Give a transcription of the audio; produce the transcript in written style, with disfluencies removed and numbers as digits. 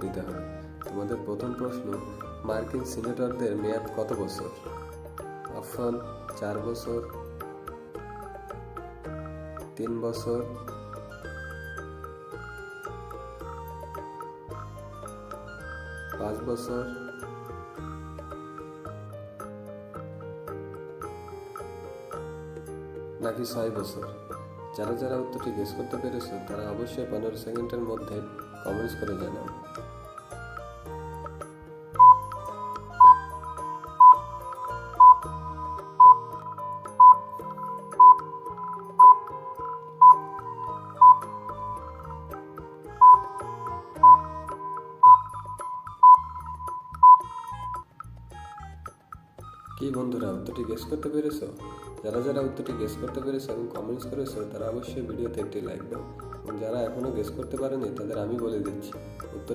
দিতে হবে। তোমাদের প্রথম প্রশ্ন, মার্কিন সিনেটরদের মেয়াদ কত বছর? অপশন: 4 বছর, 3 বছর, 5 বছর, নাকি 6 বছর? যারা যারা উত্তরটি গেস করতে পেরেছো তারা অবশ্যই 15 সেকেন্ডের মধ্যে কমেন্টস করে জানাও। কি বন্ধুরা, উত্তরটি গেস করতে পেরেছো? যারা যারা উত্তরটি গেস করতে পেরেছো এবং কমেন্টস করেছো তারা অবশ্যই ভিডিওতে একটি লাইক দাও, এবং যারা এখনো গেস করতে পারেনি তাদের আমি বলে দিচ্ছি উত্তর